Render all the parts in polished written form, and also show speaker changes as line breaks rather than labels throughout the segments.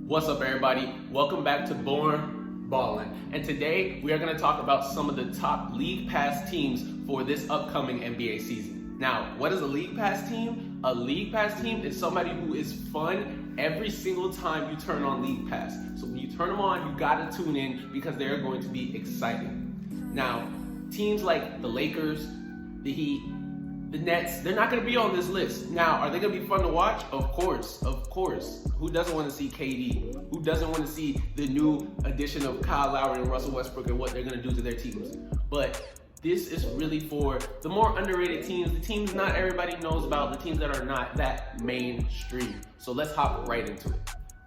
What's up, everybody? Welcome back to Born Ballin'. And today we are going to talk about some of the top League Pass teams for this upcoming NBA season. Now, what is a League Pass team? A League Pass team is somebody who is fun every single time you turn on League Pass. So when you turn them on, you got to tune in because they're going to be exciting. Now, teams like the Lakers, the Heat, the Nets, they're not going to be on this list. Now, are they going to be fun to watch? Of course. Who doesn't want to see KD? Who doesn't want to see the new addition of Kyle Lowry and Russell Westbrook and what they're going to do to their teams? But this is really for the more underrated teams, the teams not everybody knows about, the teams that are not that mainstream. So let's hop right into it.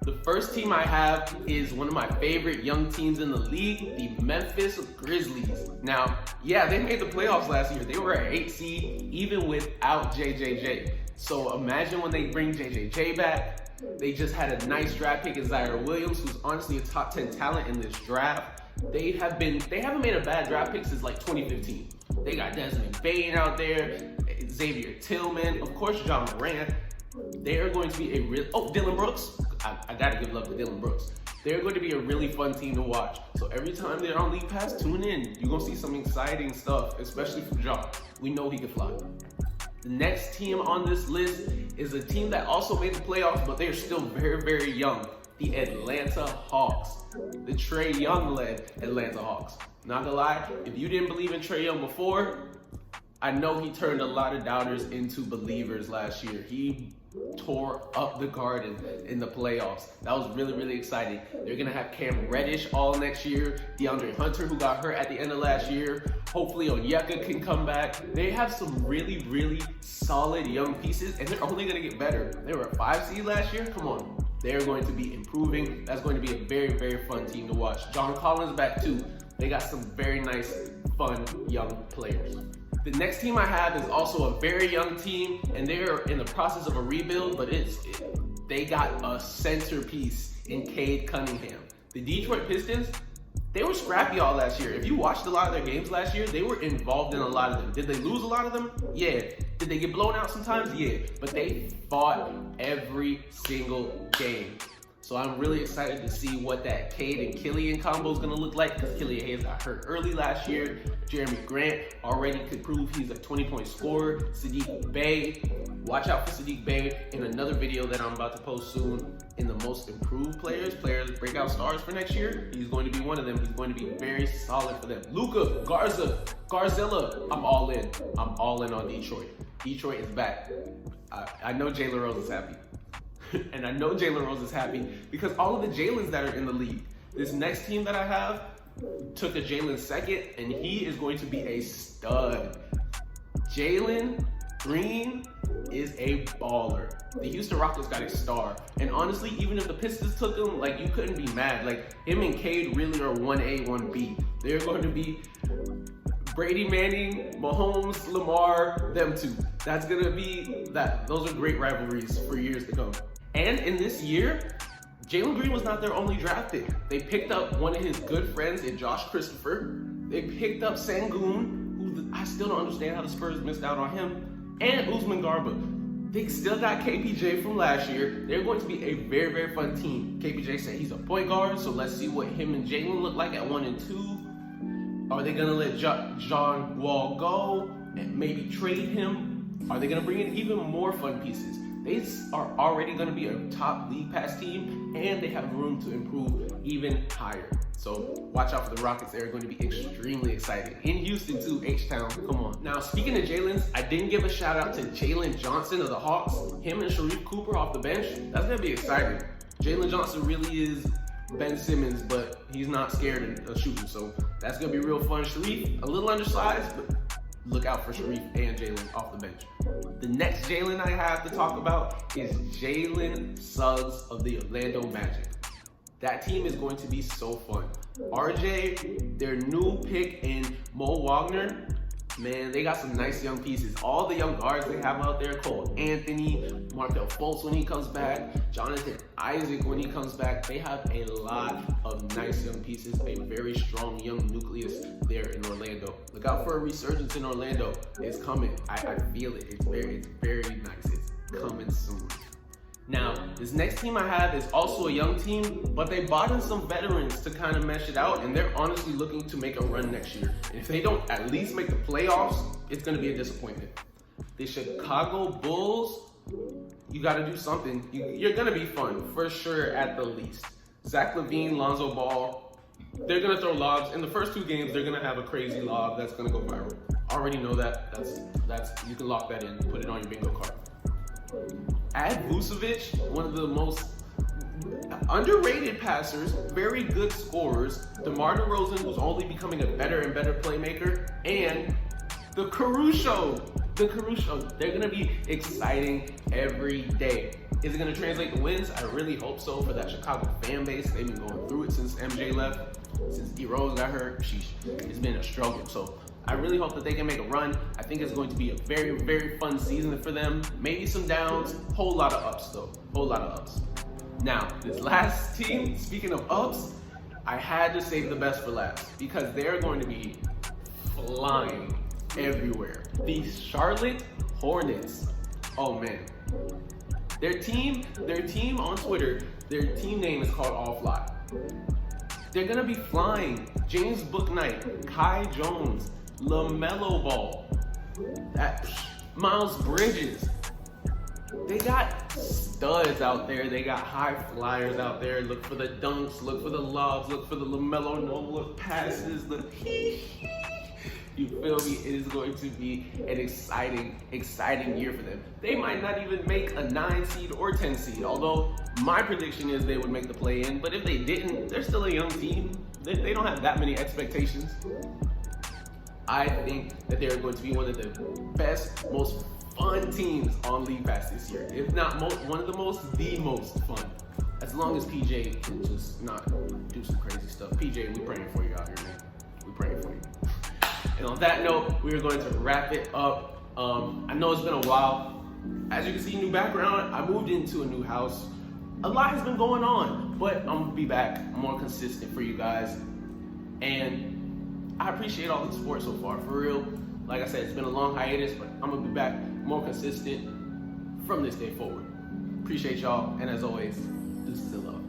The first team I have is one of my favorite young teams in the league, the Memphis Grizzlies. Now, yeah, they made the playoffs last year. They were at 8 seed, even without JJJ. So imagine when they bring JJJ back. They just had a nice draft pick in Zaire Williams, who's honestly a top 10 talent in this draft. They haven't made a bad draft pick since like 2015. They got Desmond Bane out there, Xavier Tillman, of course, John Morant. They are going to be a real, Dylan Brooks. I gotta give love to Dylan Brooks. They're going to be a really fun team to watch. So every time they're on League Pass, tune in. You're gonna see some exciting stuff, especially from John. We know he can fly. The next team on this list is a team that also made the playoffs, but they're still very, very young. The Atlanta Hawks. The Trae Young-led Atlanta Hawks. Not gonna lie, if you didn't believe in Trae Young before, I know he turned a lot of doubters into believers last year. He tore up the Garden in the playoffs. That was really, really exciting. They're gonna have Cam Reddish all next year, DeAndre Hunter, who got hurt at the end of last year. Hopefully Onyeka can come back. They have some really, really solid young pieces, and they're only gonna get better. They were a 5 seed last year. Come on. They're going to be improving. That's going to be a very, very fun team to watch. John Collins back too. They got some very nice, fun, young players. The next team I have is also a very young team, and they're in the process of a rebuild, but they got a centerpiece in Cade Cunningham. The Detroit Pistons, they were scrappy all last year. If you watched a lot of their games last year, they were involved in a lot of them. Did they lose a lot of them? Yeah. Did they get blown out sometimes? Yeah. But they fought every single game. So I'm really excited to see what that Cade and Killian combo is going to look like, because Killian Hayes got hurt early last year. Jeremy Grant already could prove he's a 20-point scorer. Saddiq Bey, watch out for Saddiq Bey in another video that I'm about to post soon in the most improved players, breakout stars for next year. He's going to be one of them. He's going to be very solid for them. Luka Garzilla, I'm all in. I'm all in on Detroit. Detroit is back. I know Jalen Rose is happy. And I know Jalen Rose is happy because all of the Jalens that are in the league. This next team that I have took a Jalen second, and he is going to be a stud. Jalen Green is a baller. The Houston Rockets got a star. And honestly, even if the Pistons took him, like, you couldn't be mad. Like, him and Cade really are 1A, 1B. They're going to be Brady Manning, Mahomes, Lamar, them two. That's going to be that. Those are great rivalries for years to come. And in this year, Jalen Green was not their only draft pick. They picked up one of his good friends in Josh Christopher. They picked up Sengun, who I still don't understand how the Spurs missed out on him, and Usman Garba. They still got KPJ from last year. They're going to be a very, very fun team. KPJ said he's a point guard, so let's see what him and Jalen look like at 1 and 2. Are they going to let John Wall go and maybe trade him? Are they going to bring in even more fun pieces? They are already going to be a top League Pass team, and they have room to improve even higher. So watch out for the Rockets. They're going to be extremely exciting. In Houston too, H-Town, come on. Now, speaking of Jalen's, I didn't give a shout out to Jalen Johnson of the Hawks. Him and Sharif Cooper off the bench. That's going to be exciting. Jalen Johnson really is Ben Simmons, but he's not scared of shooting. So that's going to be real fun. Sharif, a little undersized, but look out for Sharif and Jalen off the bench. The next Jalen I have to talk about is Jalen Suggs of the Orlando Magic. That team is going to be so fun. RJ, their new pick in Mo Wagner, man, they got some nice young pieces. All the young guards they have out there, Cole Anthony, Markelle Fultz when he comes back, Jonathan Isaac when he comes back. They have a lot of nice young pieces, a very strong young nucleus there in Orlando. Look out for a resurgence in Orlando. It's coming. I feel it. It's very nice. It's coming soon. Now, this next team I have is also a young team, but they bought in some veterans to kind of mesh it out, and they're honestly looking to make a run next year. And if they don't at least make the playoffs, it's going to be a disappointment. The Chicago Bulls, you got to do something. You're going to be fun, for sure, at the least. Zach LaVine, Lonzo Ball, they're going to throw lobs. In the first 2 games, they're going to have a crazy lob that's going to go viral. Already know that. That's you can lock that in, put it on your bingo card. Add Vucevic, one of the most underrated passers, very good scorers, DeMar DeRozan, who's only becoming a better and better playmaker, and the Caruso. They're going to be exciting every day. Is it going to translate to wins? I really hope so for that Chicago fan base. They've been going through it since MJ left, since D Rose got hurt. Sheesh, it's been a struggle. So I really hope that they can make a run. I think it's going to be a very, very fun season for them. Maybe some downs, whole lot of ups though. Whole lot of ups. Now, this last team, speaking of ups, I had to save the best for last because they're going to be flying everywhere. The Charlotte Hornets. Oh man. Their team on Twitter, their team name is called All Fly. They're gonna be flying. James Bouknight, Kai Jones, LaMelo Ball, Miles Bridges. They got studs out there. They got high flyers out there. Look for the dunks, look for the lobs, look for the LaMelo no-look passes, you feel me? It is going to be an exciting year for them. They might not even make a 9 seed or 10 seed, although my prediction is they would make the play-in. But if they didn't, they're still a young team. They don't have that many expectations. I think that they're going to be one of the best, most fun teams on League Pass this year. If not one of the most fun. As long as PJ can just not do some crazy stuff. PJ, we praying for you out here, man. We praying for you. And on that note, we are going to wrap it up. I know it's been a while. As you can see, new background. I moved into a new house. A lot has been going on, but I'm gonna be back more consistent for you guys. And I appreciate all the support so far, for real. Like I said, it's been a long hiatus, but I'm gonna be back more consistent from this day forward. Appreciate y'all, and as always, this is the love.